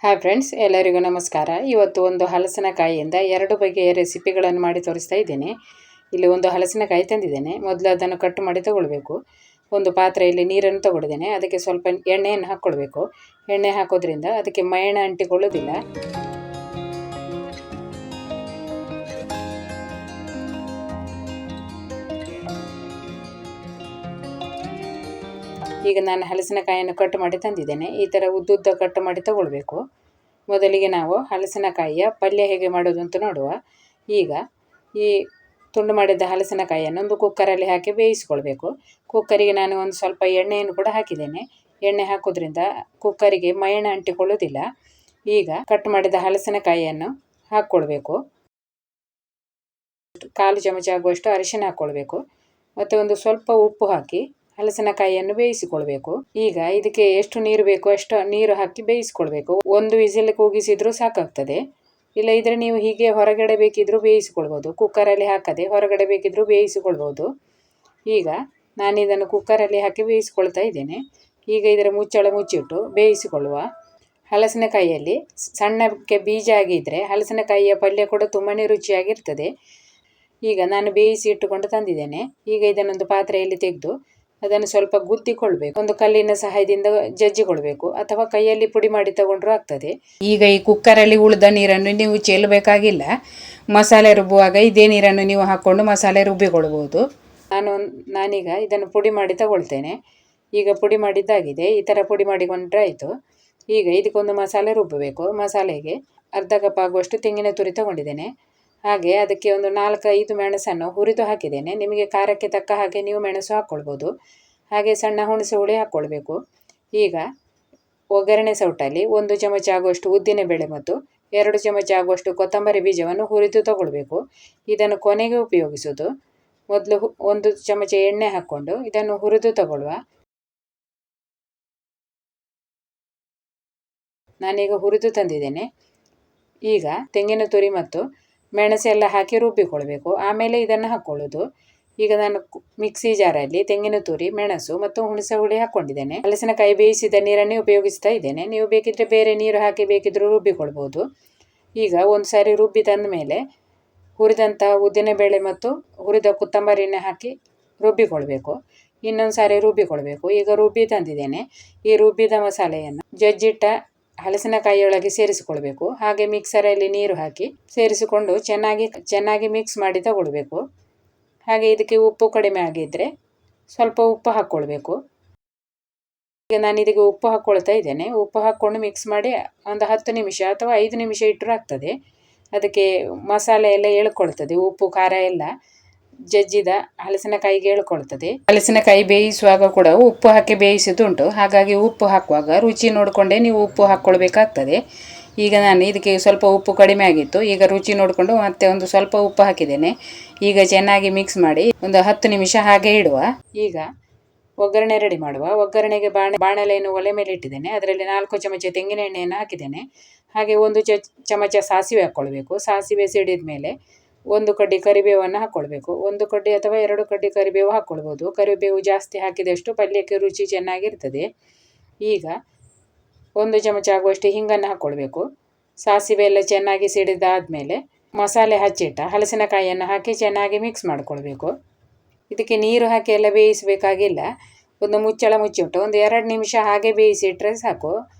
Hi friends, ಎಲ್ಲರಿಗೂ ನಮಸ್ಕಾರ. ಇವತ್ತು ಒಂದು ಹಲಸಿನಕಾಯಿಯಿಂದ 2 ಬಗೆಯ ರೆಸಿಪಿಗಳನ್ನು ಮಾಡಿ ತೋರಿಸ್ತಾ ಇದ್ದೇನೆ. ಇಲ್ಲಿ ಒಂದು ಹಲಸಿನಕಾಯಿ ತಂದಿದ್ದೇನೆ. ಮೊದಲು ಅದನ್ನು ಕಟ್ ಮಾಡಿ ತಗೊಳ್ಬೇಕು. ಒಂದು ಪಾತ್ರೆಯಲ್ಲಿ ನೀರನ್ನು ತಗೊಂಡಿದ್ದೇನೆ. ಅದಕ್ಕೆ ಸ್ವಲ್ಪ ಎಣ್ಣೆಯನ್ನು ಹಾಕ್ಕೊಳ್ಬೇಕು. ಎಣ್ಣೆ ಹಾಕೋದ್ರಿಂದ ಅದಕ್ಕೆ ಮೈಣ ಅಂಟಿಕೊಳ್ಳೋದಿಲ್ಲ. ಈಗ ನಾನು ಹಲಸಿನಕಾಯಿಯನ್ನು ಕಟ್ ಮಾಡಿ ತಂದಿದ್ದೇನೆ. ಈ ಥರ ಉದ್ದುದ್ದ ಕಟ್ ಮಾಡಿ ತಗೊಳ್ಬೇಕು. ಮೊದಲಿಗೆ ನಾವು ಹಲಸಿನಕಾಯಿಯ ಪಲ್ಯ ಹೇಗೆ ಮಾಡೋದು ಅಂತ ನೋಡುವ. ಈಗ ಈ ತುಂಡು ಮಾಡಿದ ಹಲಸಿನಕಾಯಿಯನ್ನು ಒಂದು ಕುಕ್ಕರಲ್ಲಿ ಹಾಕಿ ಬೇಯಿಸ್ಕೊಳ್ಬೇಕು. ಕುಕ್ಕರಿಗೆ ನಾನು ಒಂದು ಸ್ವಲ್ಪ ಎಣ್ಣೆಯನ್ನು ಕೂಡ ಹಾಕಿದ್ದೇನೆ. ಎಣ್ಣೆ ಹಾಕೋದ್ರಿಂದ ಕುಕ್ಕರಿಗೆ ಮೈಣ ಅಂಟಿಕೊಳ್ಳೋದಿಲ್ಲ. ಈಗ ಕಟ್ ಮಾಡಿದ ಹಲಸಿನಕಾಯಿಯನ್ನು ಹಾಕ್ಕೊಳ್ಬೇಕು. 1/4 ಚಮಚ ಆಗುವಷ್ಟು ಅರಿಶಿನ ಹಾಕ್ಕೊಳ್ಬೇಕು. ಮತ್ತು ಒಂದು ಸ್ವಲ್ಪ ಉಪ್ಪು ಹಾಕಿ ಹಲಸಿನಕಾಯಿಯನ್ನು ಬೇಯಿಸಿಕೊಳ್ಬೇಕು. ಈಗ ಇದಕ್ಕೆ ಎಷ್ಟು ನೀರು ಬೇಕೋ ಅಷ್ಟು ನೀರು ಹಾಕಿ ಬೇಯಿಸ್ಕೊಳ್ಬೇಕು. 1 ವಿಸಿಲ್ ಕೂಗಿಸಿದ್ರೂ ಸಾಕಾಗ್ತದೆ. ಇಲ್ಲ ಇದ್ರೆ ನೀವು ಹೀಗೆ ಹೊರಗಡೆ ಬೇಕಿದ್ರೂ ಬೇಯಿಸಿಕೊಳ್ಬೋದು. ಕುಕ್ಕರಲ್ಲಿ ಹಾಕದೆ ಹೊರಗಡೆ ಬೇಕಿದ್ರೂ ಬೇಯಿಸಿಕೊಳ್ಬೋದು. ಈಗ ನಾನು ಇದನ್ನು ಕುಕ್ಕರಲ್ಲಿ ಹಾಕಿ ಬೇಯಿಸ್ಕೊಳ್ತಾ ಇದ್ದೇನೆ. ಈಗ ಇದರ ಮುಚ್ಚಳ ಮುಚ್ಚಿಟ್ಟು ಬೇಯಿಸಿಕೊಳ್ಳುವ. ಹಲಸಿನಕಾಯಿಯಲ್ಲಿ ಸಣ್ಣಕ್ಕೆ ಬೀಜ ಆಗಿದ್ದರೆ ಹಲಸಿನಕಾಯಿಯ ಪಲ್ಯ ಕೂಡ ತುಂಬಾ ರುಚಿಯಾಗಿರ್ತದೆ. ಈಗ ನಾನು ಬೇಯಿಸಿ ಇಟ್ಟುಕೊಂಡು ತಂದಿದ್ದೇನೆ. ಈಗ ಇದನ್ನೊಂದು ಪಾತ್ರೆಯಲ್ಲಿ ತೆಗೆದು ಅದನ್ನು ಸ್ವಲ್ಪ ಗುದ್ದಿಕೊಳ್ಬೇಕು. ಒಂದು ಕಲ್ಲಿನ ಸಹಾಯದಿಂದ ಜಜ್ಜಿಕೊಳ್ಬೇಕು, ಅಥವಾ ಕೈಯಲ್ಲಿ ಪುಡಿ ಮಾಡಿ ತಗೊಂಡ್ರೂ ಆಗ್ತದೆ. ಈಗ ಈ ಕುಕ್ಕರಲ್ಲಿ ಉಳಿದ ನೀರನ್ನು ನೀವು ಚೆಲ್ಲಬೇಕಾಗಿಲ್ಲ. ಮಸಾಲೆ ರುಬ್ಬುವಾಗ ಇದೇ ನೀರನ್ನು ನೀವು ಹಾಕ್ಕೊಂಡು ಮಸಾಲೆ ರುಬ್ಬಿಕೊಳ್ಬೋದು. ನಾನೀಗ ಇದನ್ನು ಪುಡಿ ಮಾಡಿ ತಗೊಳ್ತೇನೆ. ಈಗ ಪುಡಿ ಮಾಡಿದ್ದಾಗಿದೆ. ಈ ಥರ ಪುಡಿ ಮಾಡಿಕೊಂಡ್ರೆ ಆಯಿತು. ಈಗ ಇದಕ್ಕೊಂದು ಮಸಾಲೆ ರುಬ್ಬಬೇಕು. ಮಸಾಲೆಗೆ ಅರ್ಧ ಕಪ್ ಆಗುವಷ್ಟು ತೆಂಗಿನ ತುರಿ ತಗೊಂಡಿದ್ದೇನೆ. ಹಾಗೆ ಅದಕ್ಕೆ ಒಂದು 4-5 ಮೆಣಸನ್ನು ಹುರಿದು ಹಾಕಿದ್ದೇನೆ. ನಿಮಗೆ ಖಾರಕ್ಕೆ ತಕ್ಕ ಹಾಗೆ ನೀವು ಮೆಣಸು ಹಾಕ್ಕೊಳ್ಬೋದು. ಹಾಗೆ ಸಣ್ಣ ಹುಣಸೆ ಹುಳಿ ಹಾಕ್ಕೊಳ್ಬೇಕು. ಈಗ ಒಗ್ಗರಣೆ ಸೌಟಲ್ಲಿ 1 ಚಮಚ ಆಗುವಷ್ಟು ಉದ್ದಿನಬೇಳೆ ಮತ್ತು 2 ಚಮಚ ಆಗುವಷ್ಟು ಕೊತ್ತಂಬರಿ ಬೀಜವನ್ನು ಹುರಿದು ತಗೊಳ್ಬೇಕು. ಇದನ್ನು ಕೊನೆಗೆ ಉಪಯೋಗಿಸೋದು. ಮೊದಲು 1 ಚಮಚ ಎಣ್ಣೆ ಹಾಕ್ಕೊಂಡು ಇದನ್ನು ಹುರಿದು ತಗೊಳ್ಳುವ. ನಾನೀಗ ಹುರಿದು ತಂದಿದ್ದೇನೆ. ಈಗ ತೆಂಗಿನ ತುರಿ ಮತ್ತು ಮೆಣಸೆಲ್ಲ ಹಾಕಿ ರುಬ್ಬಿಕೊಳ್ಬೇಕು. ಆಮೇಲೆ ಇದನ್ನು ಹಾಕ್ಕೊಳ್ಳೋದು. ಈಗ ನಾನು ಮಿಕ್ಸಿ ಜಾರಲ್ಲಿ ತೆಂಗಿನ ತುರಿ, ಮೆಣಸು ಮತ್ತು ಹುಣಸೆ ಹುಳಿ ಹಾಕ್ಕೊಂಡಿದ್ದೇನೆ. ಹಲಸಿನಕಾಯಿ ಬೇಯಿಸಿದ ನೀರನ್ನೇ ಉಪಯೋಗಿಸ್ತಾ ಇದ್ದೇನೆ. ನೀವು ಬೇಕಿದ್ರೆ ಬೇರೆ ನೀರು ಹಾಕಿ ಬೇಕಿದ್ರೂ ರುಬ್ಬಿಕೊಳ್ಬೋದು. ಈಗ ಒಂದು ಸಾರಿ ರುಬ್ಬಿ ತಂದ ಮೇಲೆ ಹುರಿದಂಥ ಉದ್ದಿನಬೇಳೆ ಮತ್ತು ಹುರಿದ ಕೊತ್ತಂಬರಿನ ಹಾಕಿ ರುಬ್ಬಿಕೊಳ್ಬೇಕು. ಇನ್ನೊಂದು ಸಾರಿ ರುಬ್ಬಿಕೊಳ್ಬೇಕು. ಈಗ ರುಬ್ಬಿ ತಂದಿದ್ದೇನೆ. ಈ ರುಬ್ಬಿದ ಮಸಾಲೆಯನ್ನು ಜಜ್ಜಿಟ್ಟ ಹಲಸಿನಕಾಯಿಯೊಳಗೆ ಸೇರಿಸಿಕೊಳ್ಬೇಕು. ಹಾಗೆ ಮಿಕ್ಸರಲ್ಲಿ ನೀರು ಹಾಕಿ ಸೇರಿಸಿಕೊಂಡು ಚೆನ್ನಾಗಿ ಮಿಕ್ಸ್ ಮಾಡಿ ತಗೊಳ್ಬೇಕು. ಹಾಗೆ ಇದಕ್ಕೆ ಉಪ್ಪು ಕಡಿಮೆ ಆಗಿದ್ದರೆ ಸ್ವಲ್ಪ ಉಪ್ಪು ಹಾಕ್ಕೊಳ್ಬೇಕು. ಈಗ ನಾನು ಇದಕ್ಕೆ ಉಪ್ಪು ಹಾಕ್ಕೊಳ್ತಾ ಇದ್ದೇನೆ. ಉಪ್ಪು ಹಾಕ್ಕೊಂಡು ಮಿಕ್ಸ್ ಮಾಡಿ ಒಂದು 10 ನಿಮಿಷ ಅಥವಾ 5 ನಿಮಿಷ ಇಟ್ಟರೂ ಆಗ್ತದೆ. ಅದಕ್ಕೆ ಮಸಾಲೆ ಎಲ್ಲ ಎಳ್ಕೊಳ್ತದೆ. ಉಪ್ಪು ಖಾರ ಎಲ್ಲ ಜಜ್ಜಿದ ಹಲಸಿನಕಾಯಿಗೆ ಎಳ್ಕೊಳ್ತದೆ. ಹಲಸಿನಕಾಯಿ ಬೇಯಿಸುವಾಗ ಕೂಡ ಉಪ್ಪು ಹಾಕಿ ಬೇಯಿಸಿದುಂಟು. ಹಾಗಾಗಿ ಉಪ್ಪು ಹಾಕುವಾಗ ರುಚಿ ನೋಡಿಕೊಂಡೇ ನೀವು ಉಪ್ಪು ಹಾಕ್ಕೊಳ್ಬೇಕಾಗ್ತದೆ. ಈಗ ನಾನು ಇದಕ್ಕೆ ಸ್ವಲ್ಪ ಉಪ್ಪು ಕಡಿಮೆ ಆಗಿತ್ತು. ಈಗ ರುಚಿ ನೋಡಿಕೊಂಡು ಮತ್ತೆ ಒಂದು ಸ್ವಲ್ಪ ಉಪ್ಪು ಹಾಕಿದ್ದೇನೆ. ಈಗ ಚೆನ್ನಾಗಿ ಮಿಕ್ಸ್ ಮಾಡಿ ಒಂದು 10 ನಿಮಿಷ ಹಾಗೆ ಇಡುವ. ಈಗ ಒಗ್ಗರಣೆ ರೆಡಿ ಮಾಡುವ. ಒಗ್ಗರಣೆಗೆ ಬಾಣಲೆಯನ್ನು ಒಲೆ ಮೇಲೆ ಇಟ್ಟಿದ್ದೇನೆ. ಅದರಲ್ಲಿ 4 ಚಮಚ ತೆಂಗಿನ ಎಣ್ಣೆಯನ್ನು ಹಾಕಿದ್ದೇನೆ. ಹಾಗೆ 1 ಚಮಚ ಸಾಸಿವೆ ಹಾಕ್ಕೊಳ್ಬೇಕು. ಸಾಸಿವೆ ಸಿಡಿದ ಮೇಲೆ 1 ಕಡ್ಡಿ ಕರಿಬೇವನ್ನು ಹಾಕ್ಕೊಳ್ಬೇಕು. 1 ಕಡ್ಡಿ ಅಥವಾ 2 ಕಡ್ಡಿ ಕರಿಬೇವು ಹಾಕ್ಕೊಳ್ಬೋದು. ಕರಿಬೇವು ಜಾಸ್ತಿ ಹಾಕಿದಷ್ಟು ಪಲ್ಯಕ್ಕೆ ರುಚಿ ಚೆನ್ನಾಗಿರ್ತದೆ. ಈಗ 1 ಚಮಚ ಆಗುವಷ್ಟು ಹಿಂಗನ್ನು ಹಾಕ್ಕೊಳ್ಬೇಕು. ಸಾಸಿವೆ ಎಲ್ಲ ಚೆನ್ನಾಗಿ ಸಿಡಿದಾದ್ಮೇಲೆ ಮಸಾಲೆ ಹಚ್ಚಿಟ್ಟ ಹಲಸಿನಕಾಯಿಯನ್ನು ಹಾಕಿ ಚೆನ್ನಾಗಿ ಮಿಕ್ಸ್ ಮಾಡಿಕೊಳ್ಬೇಕು. ಇದಕ್ಕೆ ನೀರು ಹಾಕಿ ಎಲ್ಲ ಬೇಯಿಸಬೇಕಾಗಿಲ್ಲ. ಒಂದು ಮುಚ್ಚಳ ಮುಚ್ಚಿಟ್ಟು ಒಂದು 2 ನಿಮಿಷ ಹಾಗೆ ಬೇಯಿಸಿಟ್ರೆ ಸಾಕು.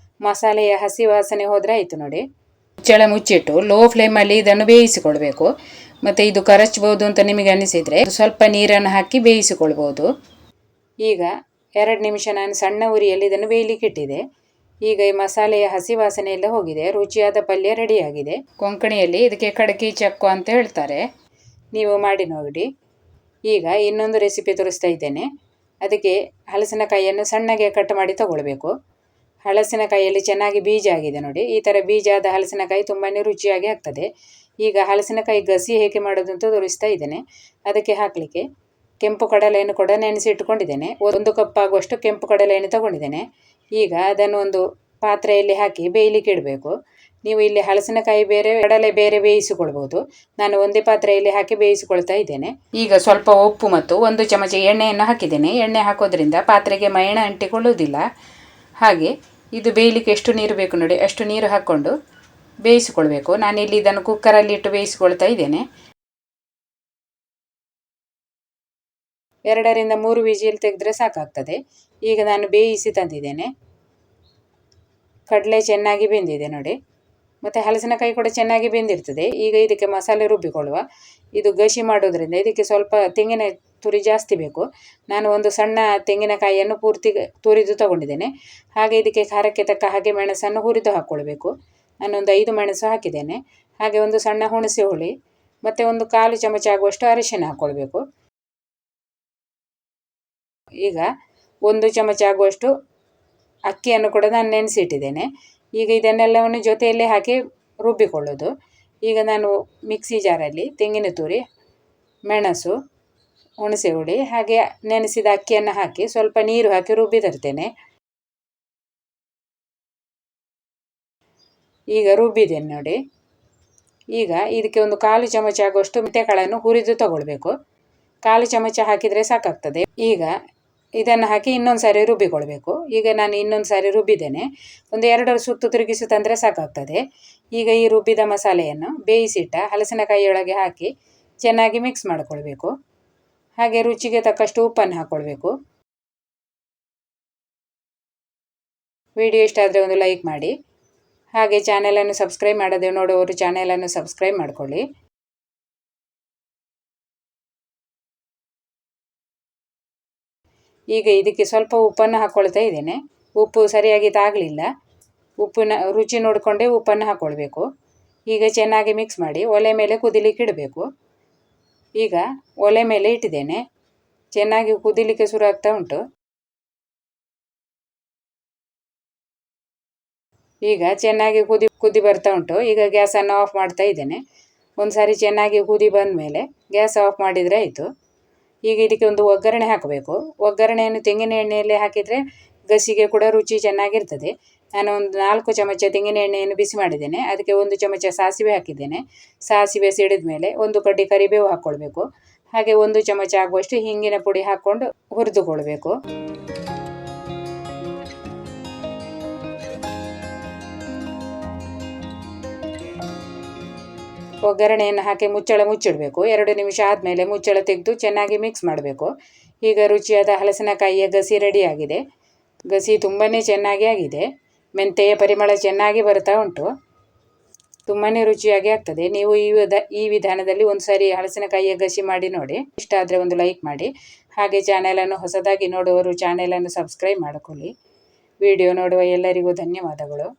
ಮಸಾಲೆಯ ಹಸಿ ವಾಸನೆ ಹೋದರೆ ಆಯಿತು ನೋಡಿ. ಮುಚ್ಚಳ ಮುಚ್ಚಿಟ್ಟು ಲೋ ಫ್ಲೇಮಲ್ಲಿ ಇದನ್ನು ಬೇಯಿಸಿಕೊಳ್ಬೇಕು. ಮತ್ತು ಇದು ಕರಚ್ಬೋದು ಅಂತ ನಿಮಗೆ ಅನಿಸಿದರೆ ಸ್ವಲ್ಪ ನೀರನ್ನು ಹಾಕಿ ಬೇಯಿಸಿಕೊಳ್ಬೋದು. ಈಗ 2 ನಿಮಿಷ ನಾನು ಸಣ್ಣ ಉರಿಯಲ್ಲಿ ಇದನ್ನು ಬೇಯಲಿಕ್ಕೆ ಇಟ್ಟಿದೆ. ಈಗ ಈ ಮಸಾಲೆಯ ಹಸಿ ವಾಸನೆ ಎಲ್ಲ ಹೋಗಿದೆ. ರುಚಿಯಾದ ಪಲ್ಯ ರೆಡಿಯಾಗಿದೆ. ಕೊಂಕಣಿಯಲ್ಲಿ ಇದಕ್ಕೆ ಕಡಕಿ ಚಕ್ಕು ಅಂತ ಹೇಳ್ತಾರೆ. ನೀವು ಮಾಡಿ ನೋಡಿ. ಈಗ ಇನ್ನೊಂದು ರೆಸಿಪಿ ತೋರಿಸ್ತಾ ಇದ್ದೇನೆ. ಅದಕ್ಕೆ ಹಲಸಿನಕಾಯಿಯನ್ನು ಸಣ್ಣಗೆ ಕಟ್ ಮಾಡಿ ತಗೊಳ್ಬೇಕು. ಹಲಸಿನಕಾಯಿಯಲ್ಲಿ ಚೆನ್ನಾಗಿ ಬೀಜ ಆಗಿದೆ ನೋಡಿ. ಈ ಥರ ಬೀಜ ಆದ ಹಲಸಿನಕಾಯಿ ತುಂಬಾ ರುಚಿಯಾಗಿ ಆಗ್ತದೆ. ಈಗ ಹಲಸಿನಕಾಯಿ ಗಸಿ ಹೇಗೆ ಮಾಡೋದು ಅಂತ ತೋರಿಸ್ತಾ ಇದ್ದೇನೆ. ಅದಕ್ಕೆ ಹಾಕಲಿಕ್ಕೆ ಕೆಂಪು ಕಡಲೆಯನ್ನು ಕೂಡ ನೆನೆಸಿ ಇಟ್ಕೊಂಡಿದ್ದೇನೆ. 1 ಕಪ್ ಆಗುವಷ್ಟು ಕೆಂಪು ಕಡಲೆಯನ್ನು ತಗೊಂಡಿದ್ದೇನೆ. ಈಗ ಅದನ್ನು ಒಂದು ಪಾತ್ರೆಯಲ್ಲಿ ಹಾಕಿ ಬೇಯಲಿಕ್ಕೆ ಇಡಬೇಕು. ನೀವು ಇಲ್ಲಿ ಹಲಸಿನಕಾಯಿ ಬೇರೆ ಕಡಲೆ ಬೇರೆ ಬೇಯಿಸಿಕೊಳ್ಬೋದು. ನಾನು ಒಂದೇ ಪಾತ್ರೆಯಲ್ಲಿ ಹಾಕಿ ಬೇಯಿಸಿಕೊಳ್ತಾ ಇದ್ದೇನೆ. ಈಗ ಸ್ವಲ್ಪ ಉಪ್ಪು ಮತ್ತು 1 ಚಮಚ ಎಣ್ಣೆಯನ್ನು ಹಾಕಿದ್ದೇನೆ. ಎಣ್ಣೆ ಹಾಕೋದ್ರಿಂದ ಪಾತ್ರೆಗೆ ಮೈಣ ಅಂಟಿಕೊಳ್ಳುವುದಿಲ್ಲ. ಹಾಗೆ ಇದು ಬೇಯಲಿಕ್ಕೆ ಎಷ್ಟು ನೀರು ಬೇಕು ನೋಡಿ ಅಷ್ಟು ನೀರು ಹಾಕ್ಕೊಂಡು ಬೇಯಿಸಿಕೊಳ್ಬೇಕು. ನಾನಿಲ್ಲಿ ಇದನ್ನು ಕುಕ್ಕರಲ್ಲಿ ಇಟ್ಟು ಬೇಯಿಸಿಕೊಳ್ತಾ ಇದ್ದೇನೆ. 2 ರಿಂದ 3 ವಿಜಿಲ್ ತೆಗೆದ್ರೆ ಸಾಕಾಗ್ತದೆ. ಈಗ ನಾನು ಬೇಯಿಸಿ ತಂದಿದ್ದೇನೆ. ಕಡಲೆ ಚೆನ್ನಾಗಿ ಬೆಂದಿದೆ ನೋಡಿ, ಮತ್ತು ಹಲಸಿನಕಾಯಿ ಕೂಡ ಚೆನ್ನಾಗಿ ಬೆಂದಿರ್ತದೆ. ಈಗ ಇದಕ್ಕೆ ಮಸಾಲೆ ರುಬ್ಬಿಕೊಳ್ಳುವ. ಇದು ಗಸಿ ಮಾಡೋದ್ರಿಂದ ಇದಕ್ಕೆ ಸ್ವಲ್ಪ ತೆಂಗಿನ ತುರಿ ಜಾಸ್ತಿ ಬೇಕು. ನಾನು ಒಂದು ಸಣ್ಣ ತೆಂಗಿನಕಾಯಿಯನ್ನು ಪೂರ್ತಿ ತುರಿದು ತಗೊಂಡಿದ್ದೇನೆ. ಹಾಗೆ ಇದಕ್ಕೆ ಖಾರಕ್ಕೆ ತಕ್ಕ ಹಾಗೆ ಮೆಣಸನ್ನು ಹುರಿದು ಹಾಕ್ಕೊಳ್ಬೇಕು. ನಾನೊಂದು 5 ಮೆಣಸು ಹಾಕಿದ್ದೇನೆ. ಹಾಗೆ ಒಂದು ಸಣ್ಣ ಹುಣಸೆ ಹುಳಿ ಮತ್ತು ಒಂದು 1/4 ಚಮಚ ಆಗುವಷ್ಟು ಅರಿಶಿನ ಹಾಕ್ಕೊಳ್ಬೇಕು. ಈಗ 1 ಚಮಚ ಆಗುವಷ್ಟು ಅಕ್ಕಿಯನ್ನು ಕೂಡ ನಾನು ನೆನೆಸಿಟ್ಟಿದ್ದೇನೆ. ಈಗ ಇದನ್ನೆಲ್ಲವನ್ನು ಜೊತೆಯಲ್ಲೇ ಹಾಕಿ ರುಬ್ಬಿಕೊಳ್ಳೋದು. ಈಗ ನಾನು ಮಿಕ್ಸಿ ಜಾರಲ್ಲಿ ತೆಂಗಿನ ತುರಿ, ಮೆಣಸು, ಹುಣಸೆ ಹುಳಿ ಹಾಗೆ ನೆನೆಸಿದ ಅಕ್ಕಿಯನ್ನು ಹಾಕಿ ಸ್ವಲ್ಪ ನೀರು ಹಾಕಿ ರುಬ್ಬಿ ತರ್ತೇನೆ. ಈಗ ರುಬ್ಬಿದ್ದೇನೆ ನೋಡಿ. ಈಗ ಇದಕ್ಕೆ ಒಂದು 1/4 ಚಮಚ ಆಗುವಷ್ಟು ಮೆಂತೆಕಾಳನ್ನು ಹುರಿದು ತಗೊಳ್ಬೇಕು. 1/4 ಚಮಚ ಹಾಕಿದರೆ ಸಾಕಾಗ್ತದೆ. ಈಗ ಇದನ್ನು ಹಾಕಿ ಇನ್ನೊಂದು ಸಾರಿ ರುಬ್ಬಿಕೊಳ್ಬೇಕು. ಈಗ ನಾನು ಇನ್ನೊಂದು ಸಾರಿ ರುಬ್ಬಿದ್ದೇನೆ. ಒಂದು 2 ಸುತ್ತು ತಿರುಗಿಸಿ ತಂದರೆ ಸಾಕಾಗ್ತದೆ. ಈಗ ಈ ರುಬ್ಬಿದ ಮಸಾಲೆಯನ್ನು ಬೇಯಿಸಿಟ್ಟ ಹಲಸಿನಕಾಯಿಯೊಳಗೆ ಹಾಕಿ ಚೆನ್ನಾಗಿ ಮಿಕ್ಸ್ ಮಾಡಿಕೊಳ್ಬೇಕು. ಹಾಗೆ ರುಚಿಗೆ ತಕ್ಕಷ್ಟು ಉಪ್ಪನ್ನು ಹಾಕ್ಕೊಳ್ಬೇಕು. ವಿಡಿಯೋ ಇಷ್ಟ ಆದರೆ ಒಂದು ಲೈಕ್ ಮಾಡಿ. ಹಾಗೆ ಚಾನೆಲನ್ನು ಸಬ್ಸ್ಕ್ರೈಬ್ ಮಾಡದೆ ನೋಡುವವರು ಚಾನೆಲನ್ನು ಸಬ್ಸ್ಕ್ರೈಬ್ ಮಾಡಿಕೊಳ್ಳಿ. ಈಗ ಇದಕ್ಕೆ ಸ್ವಲ್ಪ ಉಪ್ಪನ್ನು ಹಾಕ್ಕೊಳ್ತಾ ಇದ್ದೇನೆ. ಉಪ್ಪು ಸರಿಯಾಗಿ ತಾಗಲಿಲ್ಲ. ಉಪ್ಪಿನ ರುಚಿ ನೋಡಿಕೊಂಡೇ ಉಪ್ಪನ್ನು ಹಾಕ್ಕೊಳ್ಬೇಕು. ಈಗ ಚೆನ್ನಾಗಿ ಮಿಕ್ಸ್ ಮಾಡಿ ಒಲೆ ಮೇಲೆ ಕುದಿಲಿಕ್ಕೆ ಇಡಬೇಕು. ಈಗ ಒಲೆ ಮೇಲೆ ಇಟ್ಟಿದ್ದೇನೆ. ಚೆನ್ನಾಗಿ ಕುದಿಲಿಕ್ಕೆ ಶುರು ಆಗ್ತಾ ಉಂಟು. ಈಗ ಚೆನ್ನಾಗಿ ಕುದಿ ಬರ್ತಾ ಉಂಟು. ಈಗ ಗ್ಯಾಸನ್ನು ಆಫ್ ಮಾಡ್ತಾ ಇದ್ದೇನೆ. ಒಂದು ಸಾರಿ ಚೆನ್ನಾಗಿ ಕುದಿ ಬಂದ ಮೇಲೆ ಗ್ಯಾಸ್ ಆಫ್ ಮಾಡಿದರೆ ಆಯಿತು. ಈಗ ಇದಕ್ಕೆ ಒಂದು ಒಗ್ಗರಣೆ ಹಾಕಬೇಕು. ಒಗ್ಗರಣೆಯನ್ನು ತೆಂಗಿನ ಎಣ್ಣೆಯಲ್ಲಿ ಹಾಕಿದರೆ ಗಸಿಗೆ ಕೂಡ ರುಚಿ ಚೆನ್ನಾಗಿರ್ತದೆ. ನಾನು ಒಂದು 4 ಚಮಚ ತೆಂಗಿನ ಎಣ್ಣೆಯನ್ನು ಬಿಸಿ ಮಾಡಿದ್ದೇನೆ. ಅದಕ್ಕೆ 1 ಚಮಚ ಸಾಸಿವೆ ಹಾಕಿದ್ದೇನೆ. ಸಾಸಿವೆ ಸಿಡಿದ ಮೇಲೆ 1 ಕಡ್ಡಿ ಕರಿಬೇವು ಹಾಕ್ಕೊಳ್ಬೇಕು. ಹಾಗೆ 1 ಚಮಚ ಆಗುವಷ್ಟು ಹಿಂಗಿನ ಪುಡಿ ಹಾಕ್ಕೊಂಡು ಹುರಿದುಕೊಳ್ಬೇಕು. ಒಗ್ಗರಣೆಯನ್ನು ಹಾಕಿ ಮುಚ್ಚಿಡಬೇಕು. 2 ನಿಮಿಷ ಆದಮೇಲೆ ಮುಚ್ಚಳ ತೆಗೆದು ಚೆನ್ನಾಗಿ ಮಿಕ್ಸ್ ಮಾಡಬೇಕು. ಈಗ ರುಚಿಯಾದ ಹಲಸಿನಕಾಯಿಯ ಗಸಿ ರೆಡಿಯಾಗಿದೆ. ಗಸಿ ತುಂಬಾ ಚೆನ್ನಾಗಿ ಆಗಿದೆ. ಮೆಂತೆಯ ಪರಿಮಳ ಚೆನ್ನಾಗಿ ಬರ್ತಾ ಉಂಟು. ತುಂಬಾ ರುಚಿಯಾಗಿ ಆಗ್ತದೆ. ನೀವು ಈ ವಿಧಾನದಲ್ಲಿ ಒಂದು ಸಾರಿ ಹಲಸಿನಕಾಯಿಯ ಗಸಿ ಮಾಡಿ ನೋಡಿ. ಇಷ್ಟ ಆದರೆ ಒಂದು ಲೈಕ್ ಮಾಡಿ. ಹಾಗೆ ಚಾನೆಲನ್ನು ಹೊಸದಾಗಿ ನೋಡುವವರು ಚಾನೆಲನ್ನು ಸಬ್ಸ್ಕ್ರೈಬ್ ಮಾಡಿಕೊಳ್ಳಿ. ವಿಡಿಯೋ ನೋಡುವ ಎಲ್ಲರಿಗೂ ಧನ್ಯವಾದಗಳು.